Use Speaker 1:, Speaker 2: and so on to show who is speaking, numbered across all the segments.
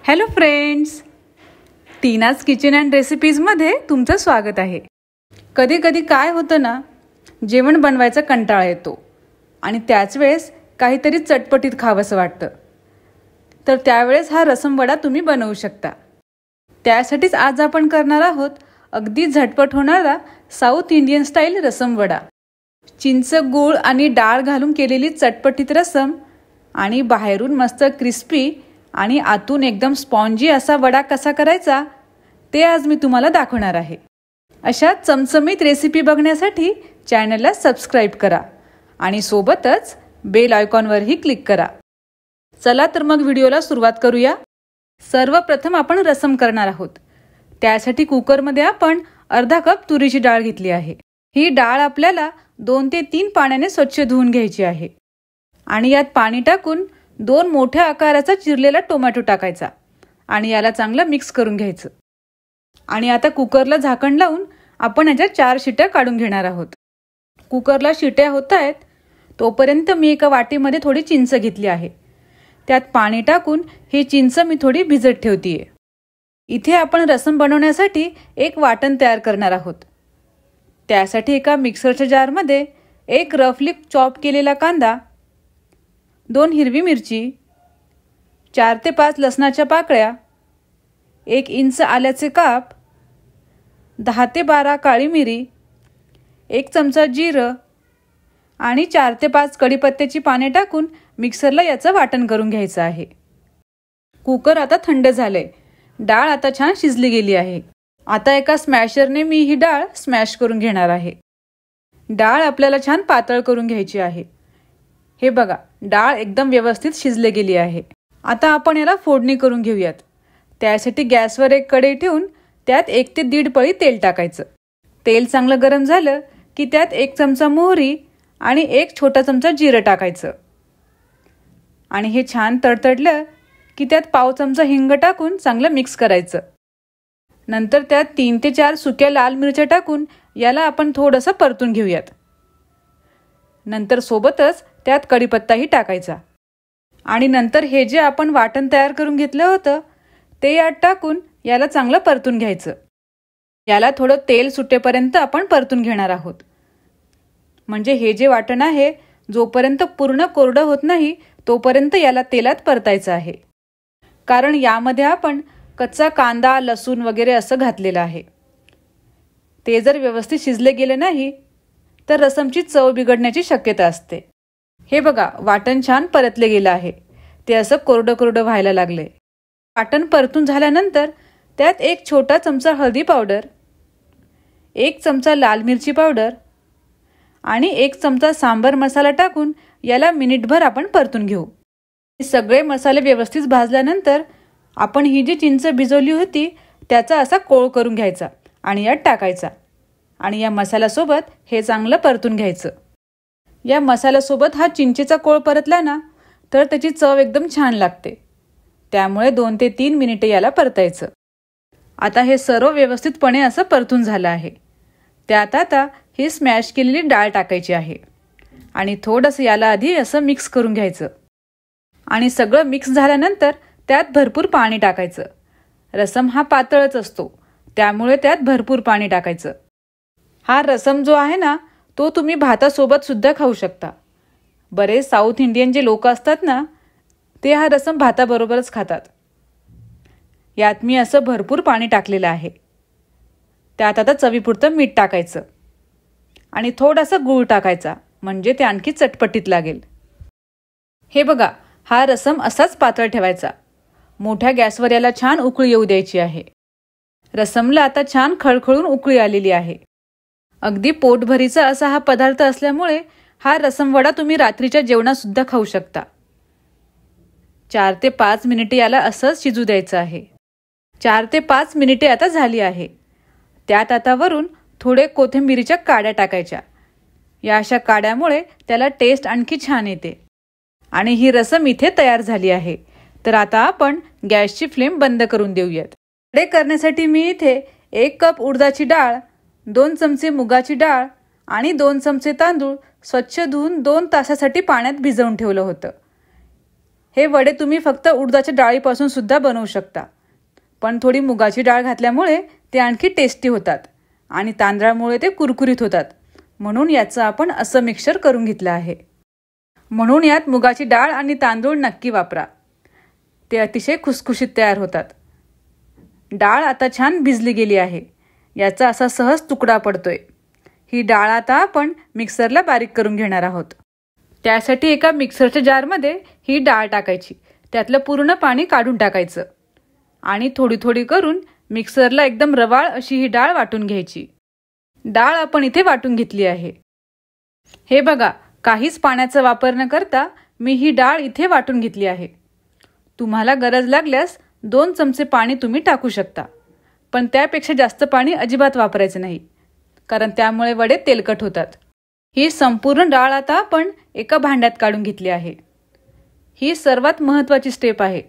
Speaker 1: Hello friends, Tina's kitchen and रेसिपीजमध्ये तुमचं स्वागत आहे. कधी कधी काय होतं ना, जेवण बनवायचा कंटाळा येतो आणि त्याच वेळेस काहीतरी चटपटीत खावंसं वाटतं. तर त्यावेळेस हा रसम वडा तुम्ही बनवू शकता. त्यासाठीच आज आपण करणार आहोत अगदी झटपट होणारा साऊथ इंडियन स्टाईल रसम वडा. चिंच, गूळ आणि डाळ घालून केलेली चटपटीत रसम आणि बाहेरून मस्त क्रिस्पी आणि आतून एकदम स्पॉन्जी असा वडा कसा करायचा ते आज मी तुम्हाला दाखवणार आहे. अशा चमचमीत रेसिपी बघण्यासाठी चॅनलला सबस्क्राईब करा आणि सोबतच बेल आयकॉनवरही क्लिक करा. चला तर मग व्हिडिओला सुरुवात करूया. सर्वप्रथम आपण रसम करणार आहोत. त्यासाठी कुकरमध्ये आपण अर्धा कप तुरीची डाळ घेतली आहे. ही डाळ आपल्याला 2 ते 3 पाण्याने स्वच्छ धुवून घ्यायची आहे आणि यात पाणी टाकून 2 मोठ्या आकाराचा चिरलेला टोमॅटो टाकायचा आणि याला चांगलं मिक्स करून घ्यायचं. आणि आता कुकरला झाकण लावून आपण याच्या 4 शिट्या काढून घेणार आहोत. कुकरला शिट्या होत आहेत तोपर्यंत मी एका वाटीमध्ये थोडी चिंच घेतली आहे. त्यात पाणी टाकून ही चिंच मी थोडी भिजत ठेवतीये. इथे आपण रसम बनवण्यासाठी एक वाटण तयार करणार आहोत. त्यासाठी एका मिक्सरच्या जारमध्ये एक रफली चॉप केलेला कांदा, 2 हिरवी मिरची, 4 ते 5 लसणाच्या पाकळ्या, 1 इंच आल्याचे काप, 10 ते 12 काळी मिरी, 1 चमचा जिरं आणि 4 ते 5 कढीपत्त्याची पाने टाकून मिक्सरला याचं वाटण करून घ्यायचं आहे. कुकर आता थंड झालंय. डाळ आता छान शिजली गेली आहे. आता एका स्मॅशरने मी ही डाळ स्मॅश करून घेणार आहे. डाळ आपल्याला छान पातळ करून घ्यायची आहे. हे बघा, डाळ एकदम व्यवस्थित शिजली गेली आहे. आता आपण याला फोडणी करून घेऊयात. त्यासाठी गॅसवर एक कढई ठेवून त्यात 1 ते 1.5 पळी तेल टाकायचं. तेल चांगलं गरम झालं की त्यात 1 चमचा मोहरी आणि 1 छोटा चमचा जिरं टाकायचं आणि हे छान तडतडलं की त्यात पाव चमचा हिंग टाकून चांगलं मिक्स करायचं. नंतर त्यात 3 ते 4 सुक्या लाल मिरच्या टाकून याला आपण थोडंसं परतून घेऊयात. नंतर सोबतच त्यात कढीपत्ताही टाकायचा आणि नंतर हे जे आपण वाटण तयार करून घेतलं होतं ते यात टाकून याला चांगलं परतून घ्यायचं. याला थोडं तेल सुटेपर्यंत आपण परतून घेणार आहोत. म्हणजे हे जे वाटण आहे जोपर्यंत पूर्ण कोरडं होत नाही तोपर्यंत याला तेलात परतायचं आहे. कारण यामध्ये आपण कच्चा कांदा, लसूण वगैरे असं घातलेलं आहे. ते जर व्यवस्थित शिजले गेले नाही तर रसमची चव बिघडण्याची शक्यता असते. हे बघा, वाटण छान परतले गेलं आहे. ते असं कोरडं कोरडं व्हायला लागले. वाटण परतून झाल्यानंतर त्यात 1 छोटा चमचा हळदी पावडर, 1 चमचा लाल मिरची पावडर आणि 1 चमचा सांबर मसाला टाकून याला मिनिटभर आपण परतून घेऊ. सगळे मसाले व्यवस्थित भाजल्यानंतर आपण ही जी चिंच भिजवली होती त्याचा असा कोळ करून घ्यायचा आणि यात टाकायचा आणि या मसाल्यासोबत हे चांगलं परतून घ्यायचं. या मसाल्यासोबत हा चिंचेचा कोळ परतला ना तर त्याची चव एकदम छान लागते. त्यामुळे 2 ते 3 मिनिटे याला परतायचं. आता हे सर्व व्यवस्थितपणे असं परतून झालं आहे. त्यात आता ही स्मॅश केलेली डाळ टाकायची आहे आणि थोडंसं याला आधी असं मिक्स करून घ्यायचं आणि सगळं मिक्स झाल्यानंतर त्यात भरपूर पाणी टाकायचं. रसम हा पातळच असतो त्यामुळे त्यात भरपूर पाणी टाकायचं. हा रसम जो आहे ना तो तुम्ही भातासोबत सुद्धा खाऊ शकता. बरेच साऊथ इंडियन जे लोक असतात ना ते हा रसम भाताबरोबरच खातात. यात मी असं भरपूर पाणी टाकलेलं आहे. त्यात आता चवीपुरतं मीठ टाकायचं आणि थोडासा गूळ टाकायचा म्हणजे ते आणखी चटपटीत लागेल. हे बघा, हा रसम असाच पातळ ठेवायचा. मोठ्या गॅसवर याला छान उकळी येऊ द्यायची आहे. रसमला आता छान खळखळून उकळी आलेली आहे. अगदी पोटभरीचा असा हा पदार्थ असल्यामुळे हा रसम वडा तुम्ही रात्रीच्या जेवणात सुद्धा खाऊ शकता. 4 ते 5 मिनिटे याला असंच शिजू द्यायचं आहे. 4 ते 5 मिनिटे आता झाली आहे. त्यात आता वरून थोडे कोथिंबीरीच्या काड्या टाकायच्या. या अशा काड्यामुळे त्याला टेस्ट आणखी छान येते. आणि ही रसम इथे तयार झाली आहे. तर आता आपण गॅसची फ्लेम बंद करून देऊयात. वडे करण्यासाठी मी इथे 1 कप उडदाची डाळ, 2 चमचे मुगाची डाळ आणि 2 चमचे तांदूळ स्वच्छ धुवून 2 तासासाठी पाण्यात भिजवून ठेवलं होतं. हे वडे तुम्ही फक्त उडदाच्या डाळीपासून सुद्धा बनवू शकता, पण थोडी मुगाची डाळ घातल्यामुळे ते आणखी टेस्टी होतात आणि तांदळामुळे ते कुरकुरीत होतात. म्हणून याचं आपण असं मिक्सचर करून घेतलं आहे. म्हणून यात मुगाची डाळ आणि तांदूळ नक्की वापरा, ते अतिशय खुसखुशीत तयार होतात. डाळ आता छान भिजली गेली आहे, याचा असा सहज तुकडा पडतोय. ही डाळ आता आपण मिक्सरला बारीक करून घेणार आहोत. त्यासाठी एका मिक्सरच्या जारमध्ये ही डाळ टाकायची, त्यातलं पूर्ण पाणी काढून टाकायचं आणि थोडी थोडी करून मिक्सरला एकदम रवाळ अशी ही डाळ वाटून घ्यायची. डाळ आपण इथे वाटून घेतली आहे. हे बघा, काहीच पाण्याचा वापर न करता मी ही डाळ इथे वाटून घेतली आहे. तुम्हाला गरज लागल्यास 2 चमचे पाणी तुम्ही टाकू शकता, पण त्यापेक्षा जास्त पाणी अजिबात वापरायचं नाही, कारण त्यामुळे वडे तेलकट होतात. ही संपूर्ण डाळ आता आपण एका भांड्यात काढून घेतली आहे. ही सर्वात महत्त्वाची स्टेप आहे.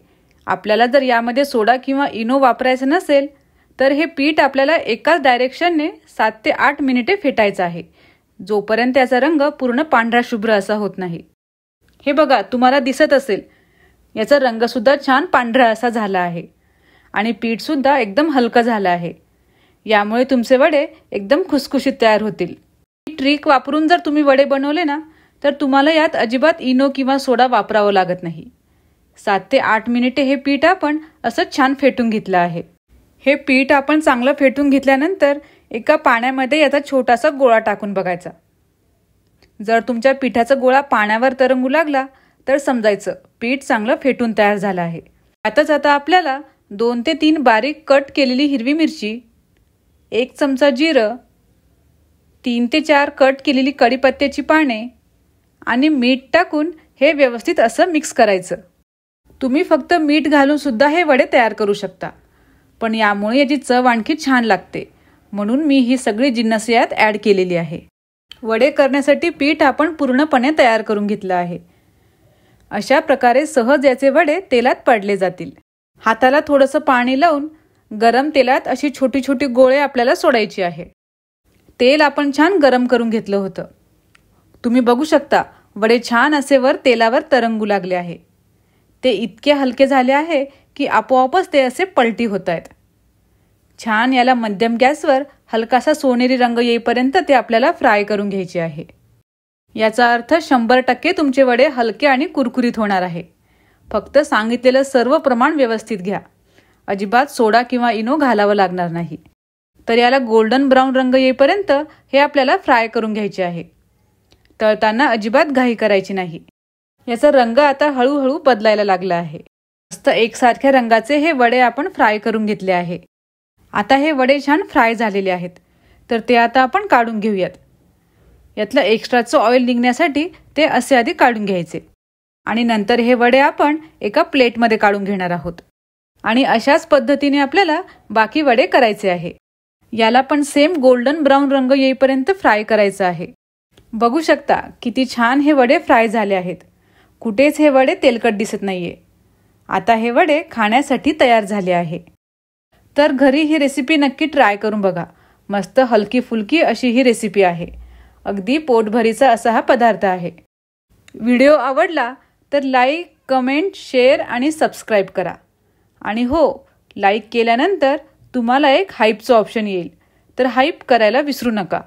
Speaker 1: आपल्याला जर यामध्ये सोडा किंवा इनो वापरायचं नसेल तर हे पीठ आपल्याला एकाच डायरेक्शनने 7 ते 8 मिनिटे फेटायचं आहे, जोपर्यंत त्याचा रंग पूर्ण पांढरा शुभ्र असा होत नाही. हे बघा, तुम्हाला दिसत असेल याचा रंगसुद्धा छान पांढरा असा झाला आहे आणि पीठसुद्धा एकदम हलकं झालं आहे. यामुळे तुमचे वडे एकदम खुसखुशीत तयार होतील. ही ट्रिक वापरून जर तुम्ही वडे बनवले ना, तर तुम्हाला यात अजिबात इनो किंवा सोडा वापरावं लागत नाही. 7 ते 8 मिनिटे हे पीठ आपण असं छान फेटून घेतलं आहे. हे पीठ आपण चांगलं फेटून घेतल्यानंतर एका पाण्यामध्ये याचा छोटासा गोळा टाकून बघायचा. जर तुमच्या पिठाचा गोळा पाण्यावर तरंगू लागला तर समजायचं पीठ चांगलं फेटून तयार झालं आहे. आता आपल्याला 2 ते 3 बारीक कट केलेली हिरवी मिरची, 1 चमचा जिरं, 3 ते 4 कट केलेली कढीपत्त्याची पाने आणि मीठ टाकून हे व्यवस्थित असं मिक्स करायचं. तुम्ही फक्त मीठ घालून सुद्धा हे वडे तयार करू शकता, पण यामुळे याची चव आणखी छान लागते, म्हणून मी ही सगळी जिन्नस यात ॲड केलेली आहे. वडे करण्यासाठी पीठ आपण पूर्णपणे तयार करून घेतलं आहे. अशा प्रकारे सहज याचे वडे तेलात पडले जातील. हाताला थोडंसं पाणी लावून गरम तेलात अशी छोटी छोटी गोळे आपल्याला सोडायची आहे. तेल आपण छान गरम करून घेतलं होतं. तुम्ही बघू शकता वडे छान असे वर तेलावर तरंगू लागले आहे. ते इतके हलके झाले आहे की आपोआपच ते असे पलटी होत आहेत. छान याला मध्यम गॅसवर हलकासा सोनेरी रंग येईपर्यंत ते आपल्याला फ्राय करून घ्यायचे आहे. याचा अर्थ 100% तुमचे वडे हलके आणि कुरकुरीत होणार आहे. फक्त सांगितलेलं सर्व प्रमाण व्यवस्थित घ्या. अजिबात सोडा किंवा इनो घालावं लागणार नाही. तर याला गोल्डन ब्राऊन रंग येईपर्यंत हे आपल्याला फ्राय करून घ्यायचे आहे. तळताना अजिबात घाई करायची नाही. याचा रंग आता हळूहळू बदलायला लागला आहे. मस्त एकसारख्या रंगाचे हे वडे आपण फ्राय करून घेतले आहे. आता हे वडे छान फ्राय झालेले आहेत, तर ते आता आपण काढून घेऊयात. यातलं एक्स्ट्राचं ऑइल निघण्यासाठी ते असे आधी काढून घ्यायचे आणि नंतर हे वडे आपण एका प्लेटमध्ये काढून घेणार आहोत. आणि अशाच पद्धतीने आपल्याला बाकी वडे करायचे आहे. याला पण सेम गोल्डन ब्राऊन रंग येईपर्यंत फ्राय करायचं आहे. बघू शकता किती छान हे वडे फ्राय झाले आहेत. कुठेच हे वडे तेलकट दिसत नाहीये. आता हे वडे खाण्यासाठी तयार झाले आहे. तर घरी ही रेसिपी नक्की ट्राय करून बघा. मस्त हलकी फुलकी अशी ही रेसिपी आहे. अगदी पोटभरीचा असा हा पदार्थ आहे. व्हिडिओ आवडला तर लाईक, कमेंट, शेअर आणि सबस्क्राईब करा. आणि हो, लाईक केल्यानंतर तुम्हाला एक हाईपचं ऑप्शन येईल, तर हाईप करायला विसरू नका.